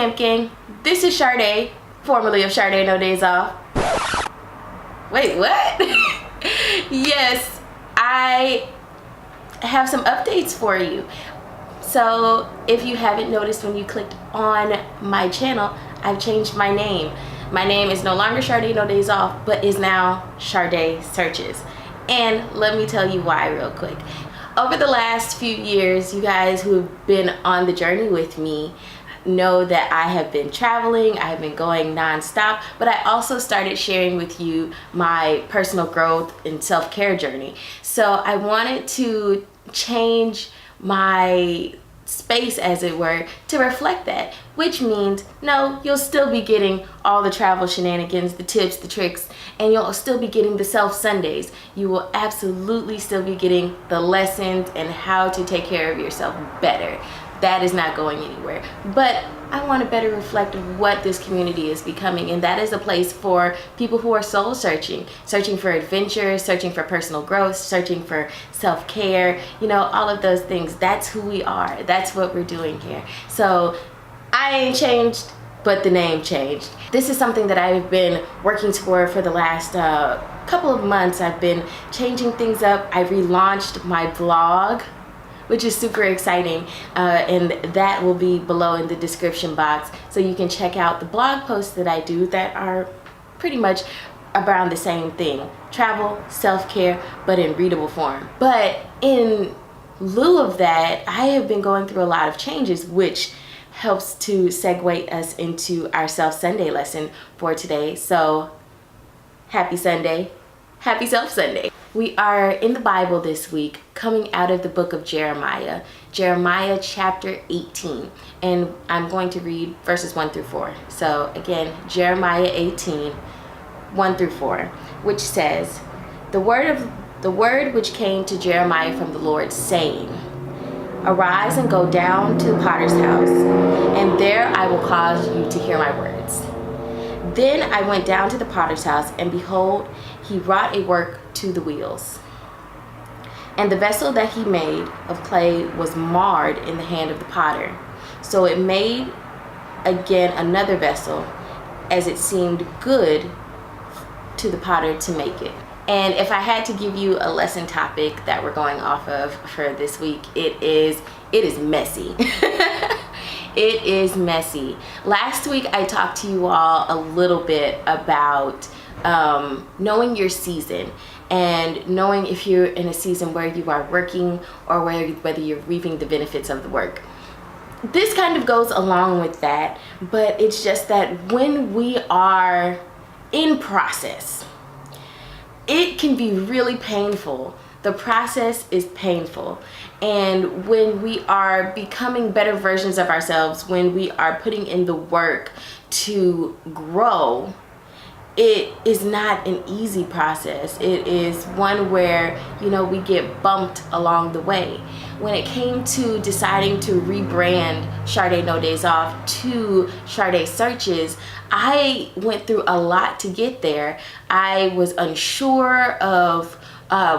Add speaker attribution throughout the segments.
Speaker 1: Stamp Gang? This is Sharday, formerly of Sharday No Days Off. Wait, what? Yes, I have some updates for you. So if you haven't noticed when you clicked on my channel, I've changed my name. My name is no longer Sharday No Days Off, but is now Shardesearches. And let me tell you why real quick. Over the last few years, you guys who've been on the journey with me know that I have been traveling, I've been going non-stop, but I also started sharing with you my personal growth and self-care journey. So I wanted to change my space, as it were, to reflect that, which means no, you'll still be getting all the travel shenanigans, the tips, the tricks, and you'll still be getting the self Sundays. You will absolutely still be getting the lessons and how to take care of yourself better. That is not going anywhere. But I want to better reflect what this community is becoming, and that is a place for people who are soul searching for adventure, searching for personal growth, searching for self-care, you know, all of those things. That's who we are. That's what we're doing here. So I ain't changed, but the name changed. This is something that I've been working toward for the last couple of months. I've been changing things up. I relaunched my blog, which is super exciting, and that will be below in the description box, so you can check out the blog posts that I do that are pretty much around the same thing: travel, self-care, but in readable form. But in lieu of that, I have been going through a lot of changes, which helps to segue us into our Self Sunday lesson for today. So happy Sunday, happy Self Sunday. We are in the Bible this week, coming out of the book of Jeremiah chapter 18, and I'm going to read verses 1 through 4. So again, Jeremiah 18, 1 through 4, which says, the word which came to Jeremiah from the Lord, saying, arise and go down to the potter's house, and there I will cause you to hear my words. Then I went down to the potter's house, and behold, he wrought a work to the wheels. And the vessel that he made of clay was marred in the hand of the potter. So it made again another vessel, as it seemed good to the potter to make it. And if I had to give you a lesson topic that we're going off of for this week, it is messy. It is messy. Last week I talked to you all a little bit about knowing your season, and knowing if you're in a season where you are working or whether you're reaping the benefits of the work. This kind of goes along with that, but it's just that when we are in process, it can be really painful. The process is painful. And when we are becoming better versions of ourselves, when we are putting in the work to grow, it is not an easy process. It is one where, you know, we get bumped along the way. When it came to deciding to rebrand Sharday No Days Off to Shardesearches, I went through a lot to get there. I was unsure of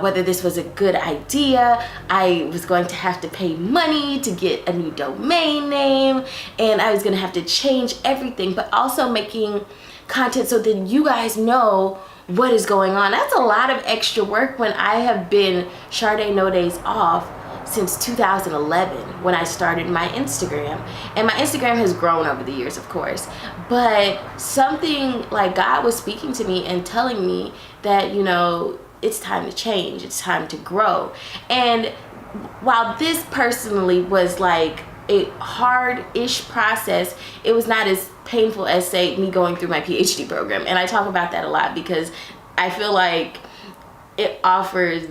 Speaker 1: whether this was a good idea. I was going to have to pay money to get a new domain name, and I was going to have to change everything, but also making content so that you guys know what is going on. That's a lot of extra work when I have been Sharday No Days Off since 2011, when I started my Instagram. And my Instagram has grown over the years, of course, but something like God was speaking to me and telling me that, you know, it's time to change, it's time to grow. And while this personally was like a hard-ish process, it was not as painful as, say, me going through my PhD program. And I talk about that a lot because I feel like it offers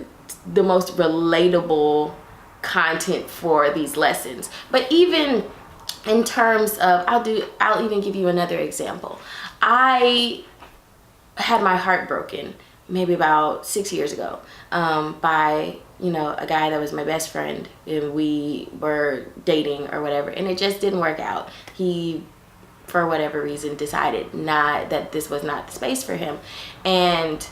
Speaker 1: the most relatable content for these lessons. But even in terms of, I'll even give you another example. I had my heart broken maybe about 6 years ago by, you know, a guy that was my best friend, and we were dating or whatever, and it just didn't work out. He, for whatever reason, decided that this was not the space for him, and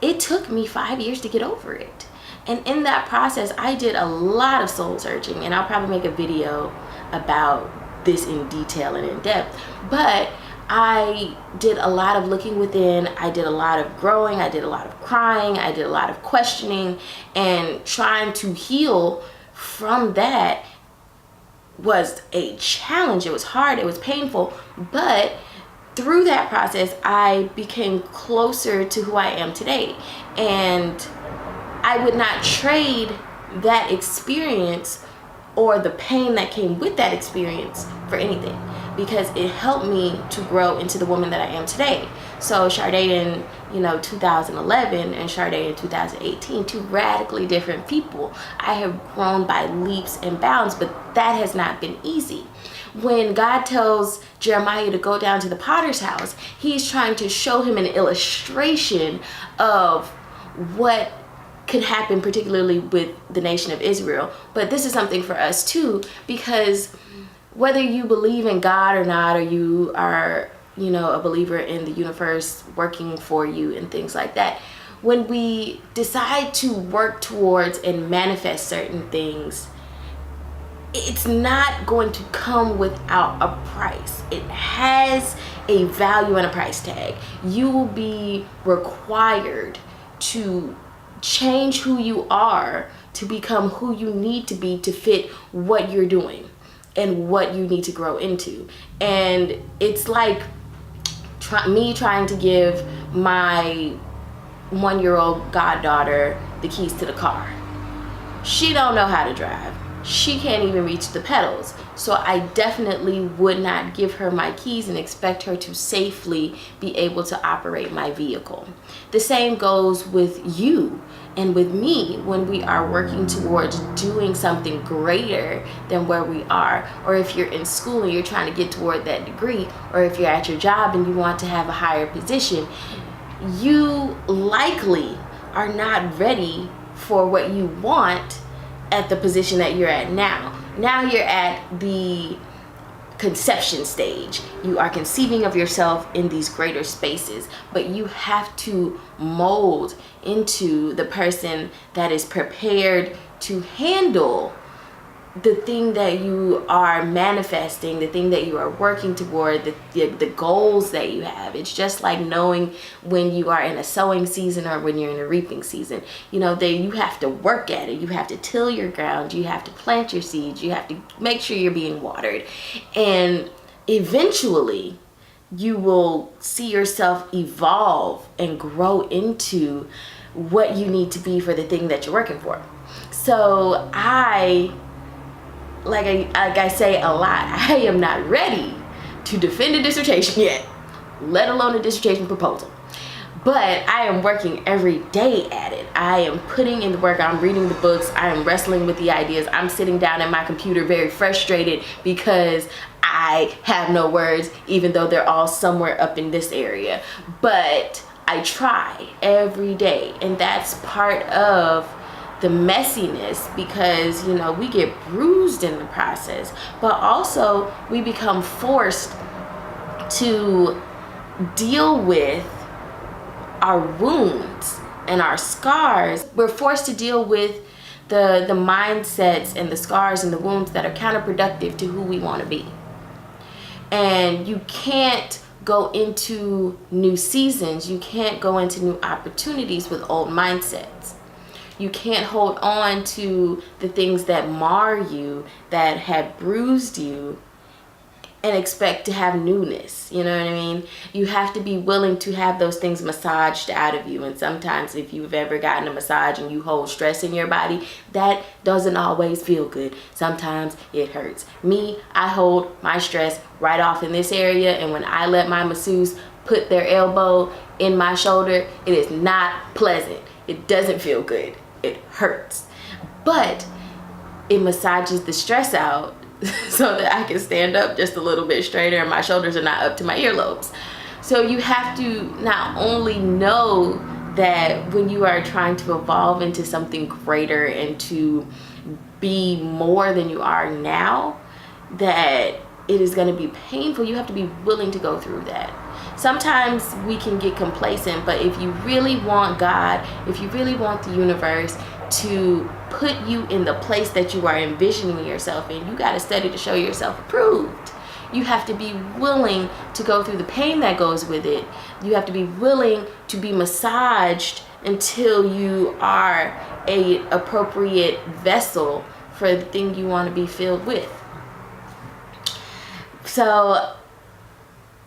Speaker 1: it took me 5 years to get over it. And in that process, I did a lot of soul searching, and I'll probably make a video about this in detail and in depth. But I did a lot of looking within. I did a lot of growing. I did a lot of crying. I did a lot of questioning, and trying to heal from that was a challenge. It was hard. It was painful. But through that process, I became closer to who I am today. And I would not trade that experience or the pain that came with that experience for anything, because it helped me to grow into the woman that I am today. So Sharde in 2011 and Sharde in 2018, two radically different people. I have grown by leaps and bounds, but that has not been easy. When God tells Jeremiah to go down to the potter's house, he's trying to show him an illustration of what could happen, particularly with the nation of Israel. But this is something for us too, because whether you believe in God or not, or you are, a believer in the universe working for you and things like that, when we decide to work towards and manifest certain things, it's not going to come without a price. It has a value and a price tag. You will be required to change who you are to become who you need to be to fit what you're doing and what you need to grow into. And it's like me trying to give my 1-year-old goddaughter the keys to the car. She don't know how to drive. She can't even reach the pedals. So I definitely would not give her my keys and expect her to safely be able to operate my vehicle. The same goes with you and with me when we are working towards doing something greater than where we are. Or if you're in school and you're trying to get toward that degree, or if you're at your job and you want to have a higher position, you likely are not ready for what you want at the position that you're at now. Now you're at the conception stage. You are conceiving of yourself in these greater spaces, but you have to mold into the person that is prepared to handle the thing that you are manifesting, the thing that you are working toward, the goals that you have. It's just like knowing when you are in a sowing season or when you're in a reaping season. You have to work at it. You have to till your ground. You have to plant your seeds. You have to make sure you're being watered. And eventually, you will see yourself evolve and grow into what you need to be for the thing that you're working for. So like I say a lot, I am not ready to defend a dissertation yet, let alone a dissertation proposal. But I am working every day at it. I am putting in the work. I'm reading the books. I am wrestling with the ideas. I'm sitting down at my computer very frustrated because I have no words, even though they're all somewhere up in this area. But I try every day, and that's part of the messiness, because we get bruised in the process, but also we become forced to deal with our wounds and our scars. We're forced to deal with the mindsets and the scars and the wounds that are counterproductive to who we want to be. And you can't go into new seasons, you can't go into new opportunities with old mindsets. You can't hold on to the things that mar you, that have bruised you, and expect to have newness. You know what I mean? You have to be willing to have those things massaged out of you. And sometimes if you've ever gotten a massage and you hold stress in your body, that doesn't always feel good. Sometimes it hurts. Me, I hold my stress right off in this area, and when I let my masseuse put their elbow in my shoulder, it is not pleasant. It doesn't feel good. It hurts. But it massages the stress out so that I can stand up just a little bit straighter and my shoulders are not up to my earlobes. So you have to not only know that when you are trying to evolve into something greater and to be more than you are now, that it is going to be painful. You have to be willing to go through that. Sometimes we can get complacent, but if you really want God, if you really want the universe to put you in the place that you are envisioning yourself in, you got to study to show yourself approved. You have to be willing to go through the pain that goes with it. You have to be willing to be massaged until you are a appropriate vessel for the thing you want to be filled with. So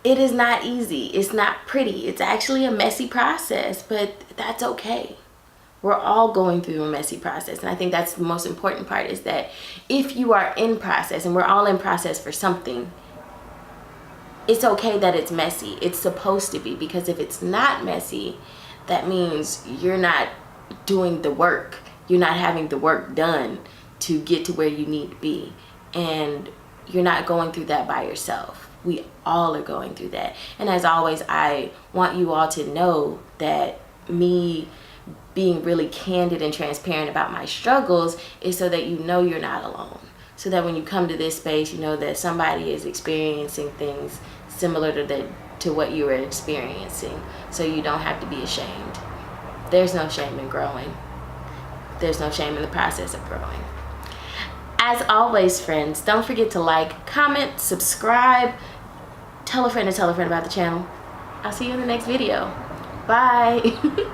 Speaker 1: it is not easy. It's not pretty. It's actually a messy process, but that's okay. We're all going through a messy process. And I think that's the most important part, is that if you are in process, and we're all in process for something, it's okay that it's messy. It's supposed to be, because if it's not messy, that means you're not doing the work. You're not having the work done to get to where you need to be. And you're not going through that by yourself. We all are going through that. And as always, I want you all to know that me being really candid and transparent about my struggles is so that you know you're not alone. So that when you come to this space, you know that somebody is experiencing things similar to what you were experiencing. So you don't have to be ashamed. There's no shame in growing. There's no shame in the process of growing. As always, friends, don't forget to like, comment, subscribe, tell a friend to tell a friend about the channel. I'll see you in the next video. Bye.